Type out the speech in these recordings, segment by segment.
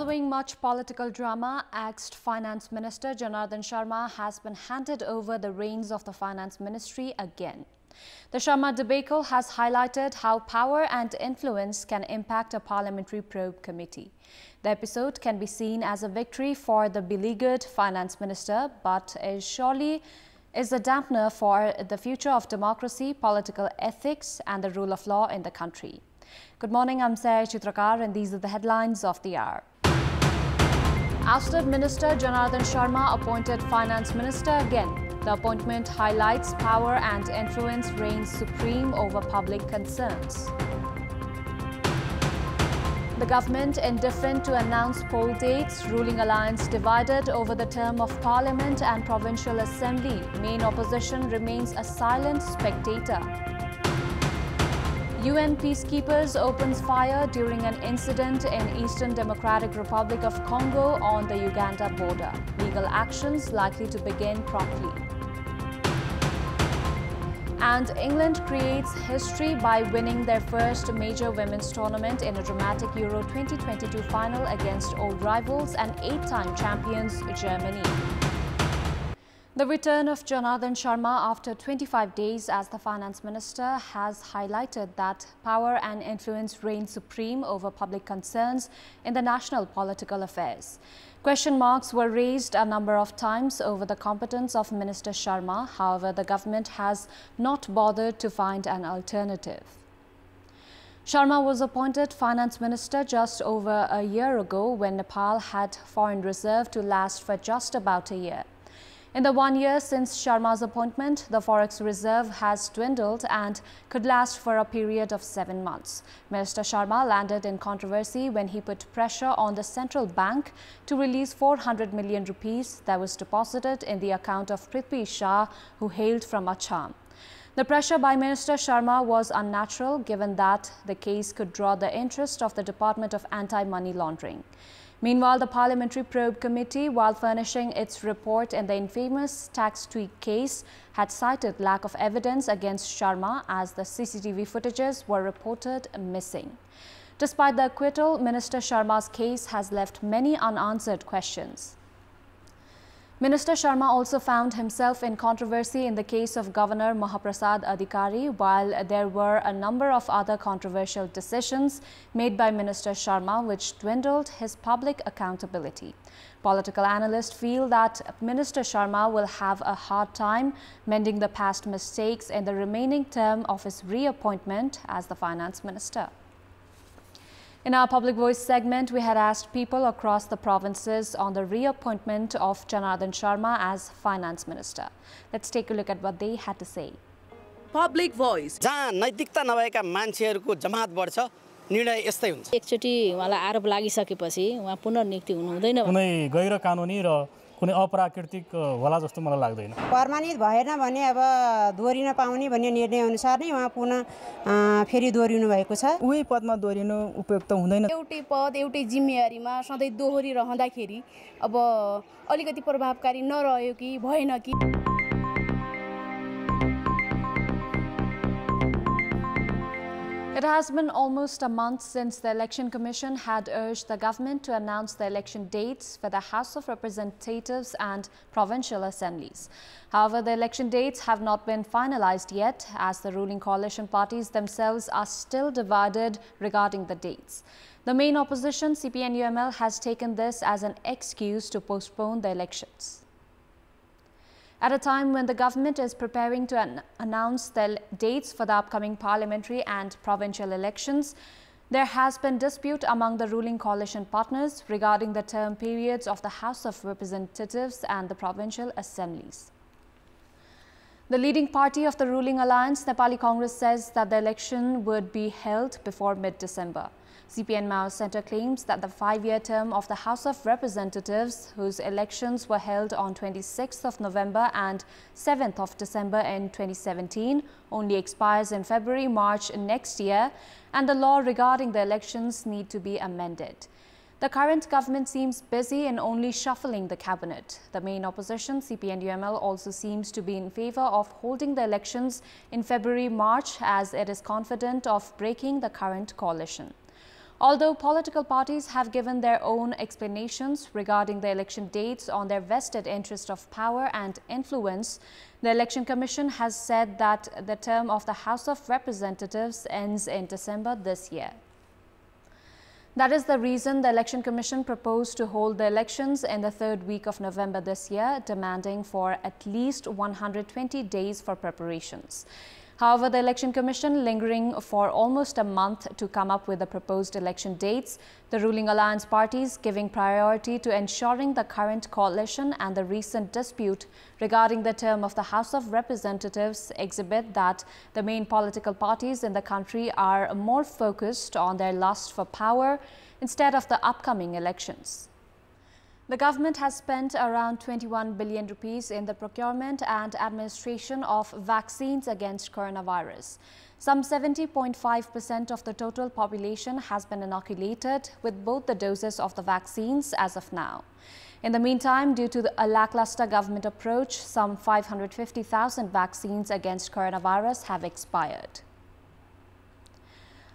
Following much political drama, ex-Finance Minister Janardhan Sharma has been handed over the reins of the Finance Ministry again. The Sharma debacle has highlighted how power and influence can impact a parliamentary probe committee. The episode can be seen as a victory for the beleaguered Finance Minister, but surely is a dampener for the future of democracy, political ethics and the rule of law in the country. Good morning, I'm Chitrakar and these are the headlines of the hour. Ousted Minister Janardhan Sharma appointed Finance Minister again. The appointment highlights power and influence reigns supreme over public concerns. The government indifferent to announce poll dates, ruling alliance divided over the term of Parliament and Provincial Assembly. Main opposition remains a silent spectator. UN peacekeepers opens fire during an incident in Eastern Democratic Republic of Congo on the Uganda border. Legal actions likely to begin promptly. And England creates history by winning their first major women's tournament in a dramatic Euro 2022 final against old rivals and 8-time champions Germany. The return of Janardhan Sharma after 25 days as the Finance Minister has highlighted that power and influence reign supreme over public concerns in the national political affairs. Question marks were raised a number of times over the competence of Minister Sharma. However, the government has not bothered to find an alternative. Sharma was appointed Finance Minister just over a year ago when Nepal had foreign reserve to last for just about a year. In the 1 year since Sharma's appointment, the forex reserve has dwindled and could last for a period of 7 months. Minister Sharma landed in controversy when he put pressure on the central bank to release 400 million rupees that was deposited in the account of Prithvi Shah, who hailed from Assam. The pressure by Minister Sharma was unnatural given that the case could draw the interest of the Department of Anti-Money Laundering. Meanwhile, the Parliamentary Probe Committee, while furnishing its report in the infamous tax tweak case, had cited lack of evidence against Sharma as the CCTV footages were reported missing. Despite the acquittal, Minister Sharma's case has left many unanswered questions. Minister Sharma also found himself in controversy in the case of Governor Mahaprasad Adhikari, while there were a number of other controversial decisions made by Minister Sharma which dwindled his public accountability. Political analysts feel that Minister Sharma will have a hard time mending the past mistakes in the remaining term of his reappointment as the Finance Minister. In our Public Voice segment, we had asked people across the provinces on the reappointment of Janardhan Sharma as Finance Minister. Let's take a look at what they had to say. Public Voice. जहाँ नैतिकता नभएका मान्छेहरूको जमात बढ्छ निर्णय यस्तै हुन्छ एकचोटी उहाँलाई आरोप लागिसकेपछि उहाँ पुनर्नियुक्ति हुनु हुँदैन कुनै गैर कानुनी र कुनै अप्राकृतिक होला जस्तो मलाई लाग्दैन प्रमाणित भएन भने अब दोहोरिन पाउने भन्ने निर्णय अनुसार नै उहाँ पुनः फेरि दोहोरिनु भएको छ उही पदमा दोहोरिनु उपयुक्त हुँदैन एउटै पद एउटै जिम्मेवारीमा सधैँ दोहोरी रहँदाखेरि अब अलिकति प्रभावकारी नरह्यो कि भएन कि It has been almost a month since the Election Commission had urged the government to announce the election dates for the House of Representatives and Provincial Assemblies. However, the election dates have not been finalized yet, as the ruling coalition parties themselves are still divided regarding the dates. The main opposition, CPN-UML, has taken this as an excuse to postpone the elections. At a time when the government is preparing to announce the dates for the upcoming parliamentary and provincial elections, there has been dispute among the ruling coalition partners regarding the term periods of the House of Representatives and the provincial assemblies. The leading party of the ruling alliance, Nepali Congress, says that the election would be held before mid-December. CPN Mao Centre claims that the 5-year term of the House of Representatives, whose elections were held on 26th of November and 7th of December in 2017, only expires in February-March next year, and the law regarding the elections need to be amended. The current government seems busy in only shuffling the cabinet. The main opposition, CPN-UML, also seems to be in favour of holding the elections in February-March as it is confident of breaking the current coalition. Although political parties have given their own explanations regarding the election dates on their vested interest of power and influence, the Election Commission has said that the term of the House of Representatives ends in December this year. That is the reason the Election Commission proposed to hold the elections in the third week of November this year, demanding for at least 120 days for preparations. However, the Election Commission lingering for almost a month to come up with the proposed election dates, the ruling alliance parties giving priority to ensuring the current coalition and the recent dispute regarding the term of the House of Representatives exhibit that the main political parties in the country are more focused on their lust for power instead of the upcoming elections. The government has spent around 21 billion rupees in the procurement and administration of vaccines against coronavirus. Some 70.5% of the total population has been inoculated with both the doses of the vaccines as of now. In the meantime, due to a lackluster government approach, some 550,000 vaccines against coronavirus have expired.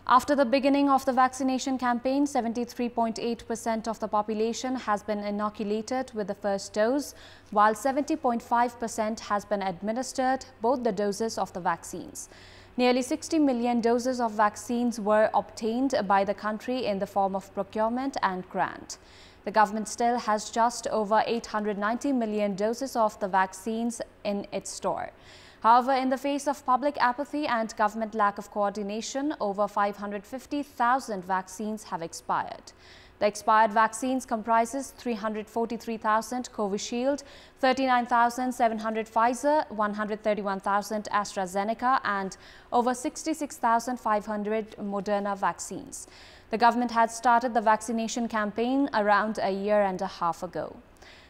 After the beginning of the vaccination campaign, 73.8% of the population has been inoculated with the first dose, while 70.5% has been administered both the doses of the vaccines. Nearly 60 million doses of vaccines were obtained by the country in the form of procurement and grant. The government still has just over 890 million doses of the vaccines in its store. However, in the face of public apathy and government lack of coordination, over 550,000 vaccines have expired. The expired vaccines comprises 343,000 Covishield, 39,700 Pfizer, 131,000 AstraZeneca and over 66,500 Moderna vaccines. The government had started the vaccination campaign around a year and a half ago.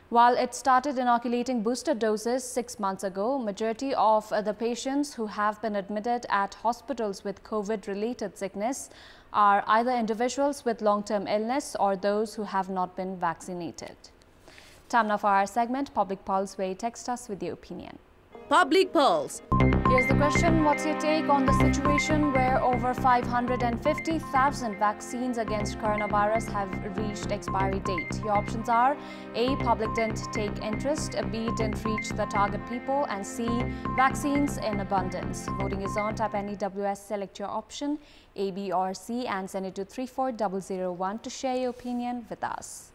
While it started inoculating booster doses 6 months ago, majority of the patients who have been admitted at hospitals with COVID-related sickness are either individuals with long-term illness or those who have not been vaccinated. Time now for our segment, Public Pulse, where you text us with your opinion. Public Pulse. Here's the question: what's your take on the situation where over 550,000 vaccines against coronavirus have reached expiry date? Your options are A. Public didn't take interest, B. Didn't reach the target people, and C. Vaccines in abundance. Voting is on. Type any WS, select your option A, B or C and send it to 34001 to share your opinion with us.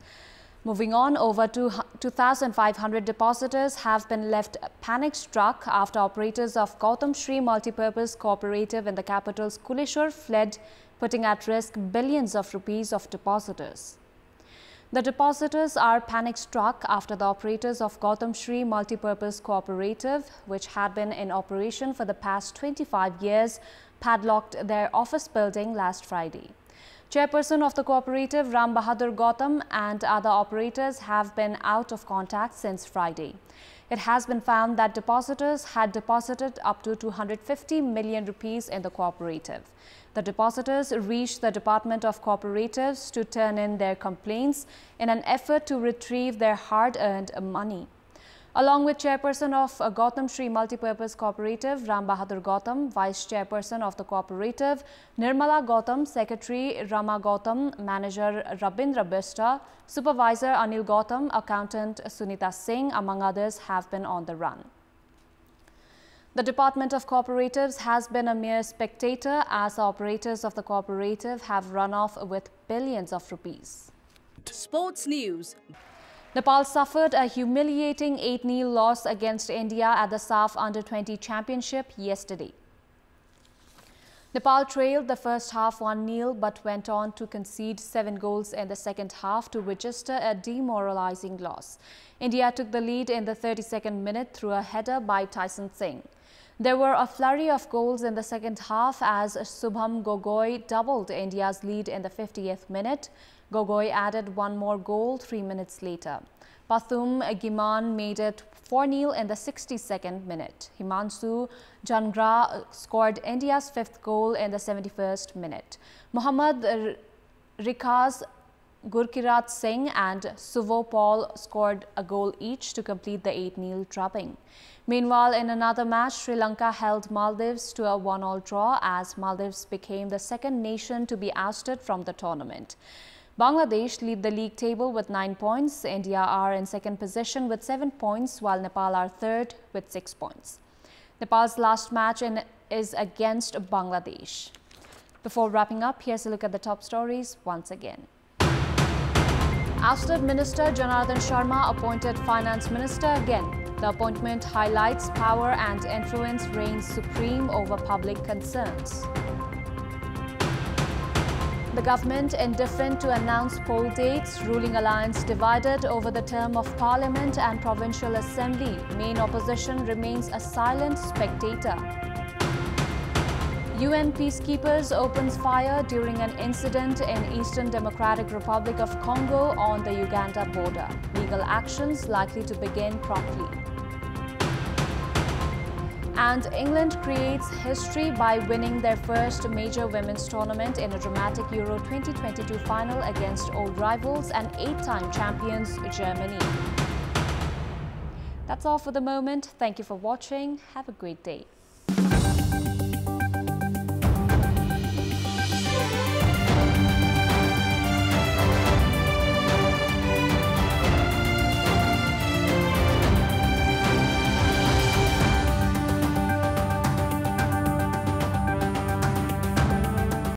Moving on, over 2,500 depositors have been left panic-struck after operators of Gautam Shri Multipurpose Cooperative in the capital's Kuleshwar fled, putting at risk billions of rupees of depositors. The depositors are panic-struck after the operators of Gautam Shri Multipurpose Cooperative, which had been in operation for the past 25 years, padlocked their office building last Friday. Chairperson of the cooperative, Ram Bahadur Gautam, and other operators have been out of contact since Friday. It has been found that depositors had deposited up to 250 million rupees in the cooperative. The depositors reached the Department of Cooperatives to turn in their complaints in an effort to retrieve their hard-earned money. Along with Chairperson of Gautam Shri Multipurpose Cooperative, Ram Bahadur Gautam, Vice Chairperson of the Cooperative, Nirmala Gautam, Secretary Rama Gautam, Manager Rabindra Bista, Supervisor Anil Gautam, Accountant Sunita Singh, among others, have been on the run. The Department of Cooperatives has been a mere spectator as the operators of the cooperative have run off with billions of rupees. Sports News. Nepal suffered a humiliating 8-0 loss against India at the SAF Under-20 Championship yesterday. Nepal trailed the first half 1-0 but went on to concede 7 goals in the second half to register a demoralizing loss. India took the lead in the 32nd minute through a header by Tyson Singh. There were a flurry of goals in the second half as Subham Gogoi doubled India's lead in the 50th minute. Gogoi added one more goal 3 minutes later. Pathum Giman made it 4-0 in the 62nd minute. Himanshu Jangra scored India's 5th goal in the 71st minute. Mohammad Rikhaz Gurkirat Singh and Suvo Paul scored a goal each to complete the 8-0 drubbing. Meanwhile, in another match, Sri Lanka held Maldives to a 1-1 draw as Maldives became the second nation to be ousted from the tournament. Bangladesh lead the league table with 9 points. India are in second position with 7 points, while Nepal are third with 6 points. Nepal's last match is against Bangladesh. Before wrapping up, here's a look at the top stories once again. Ousted Minister Janardhan Sharma appointed Finance Minister again. The appointment highlights power and influence reigns supreme over public concerns. The government indifferent to announce poll dates, ruling alliance divided over the term of Parliament and Provincial Assembly. Main opposition remains a silent spectator. UN peacekeepers opens fire during an incident in Eastern Democratic Republic of Congo on the Uganda border. Legal actions likely to begin promptly. And England creates history by winning their first major women's tournament in a dramatic Euro 2022 final against old rivals and 8-time champions Germany. That's all for the moment. Thank you for watching. Have a great day.